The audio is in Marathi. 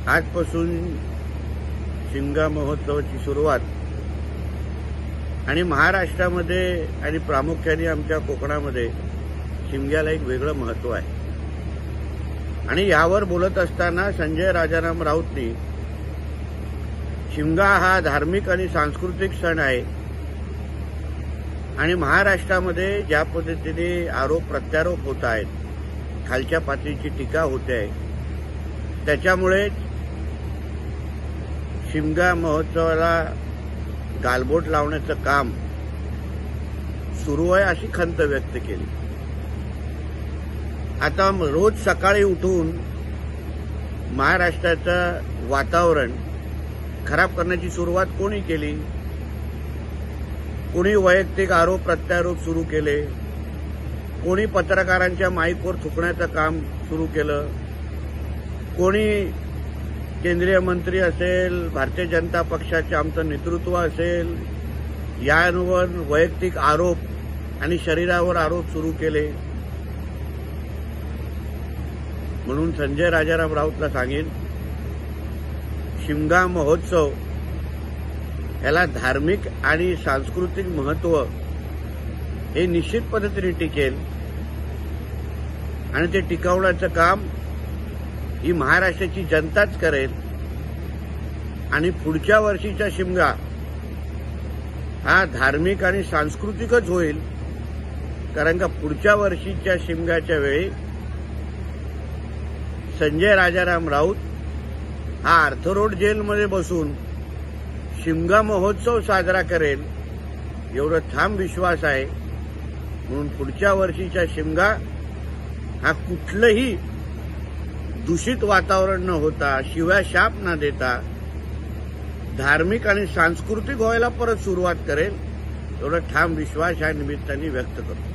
आजपासून शिमगा महोत्सवाची सुरुवात आणि महाराष्ट्रामध्ये आणि प्रामुख्याने आमच्या कोकणामध्ये शिमग्याला एक वेगळं महत्त्व आहे। आणि यावर बोलत असताना संजय राजाराम राऊतनी शिमगा हा धार्मिक आणि सांस्कृतिक सण आहे आणि महाराष्ट्रामध्ये ज्या पद्धतीने आरोप प्रत्यारोप होत आहेत, खालच्या पातळीची टीका होते आहे, त्याच्यामुळे शिमगा महोत्सवाला गालबोट लावण्याचं काम सुरू आहे अशी खंत व्यक्त केली। आता रोज सकाळी उठून महाराष्ट्राचं वातावरण खराब करण्याची सुरुवात कोणी केली? कोणी वैयक्तिक आरोप प्रत्यारोप सुरू केले, कोणी पत्रकारांच्या माईकवर थुकण्याचं काम सुरू केलं, कोणी केंद्रीय मंत्री असेल, भारतीय जनता पक्षाचे आमचं नेतृत्व असेल, यांवर वैयक्तिक आरोप आणि शरीरावर आरोप सुरू केले। म्हणून संजय राजाराम राऊतला सांगेन, शिमगा महोत्सव याला धार्मिक आणि सांस्कृतिक महत्त्व हे निश्चित पद्धतीने टिकेल आणि ते टिकवण्याचं काम ही महाराष्ट्राची जनताच करेल। आणि पुढच्या वर्षीचा शिमगा हा धार्मिक आणि सांस्कृतिकच होईल, कारण का पुढच्या वर्षीच्या शिमग्याच्या वेळी संजय राजाराम राऊत हा आर्थरोड जेलमध्ये बसून शिमगा महोत्सव साजरा करेल एवढा ठाम विश्वास आहे। म्हणून पुढच्या वर्षीचा शिमगा हा कुठलंही दूषित वातावरण न होता, शिव्या शाप न देता धार्मिक आणि सांस्कृतिक व्हायला परत सुरुवात करेल एवढा ठाम विश्वास या निमित्ताने व्यक्त करतो।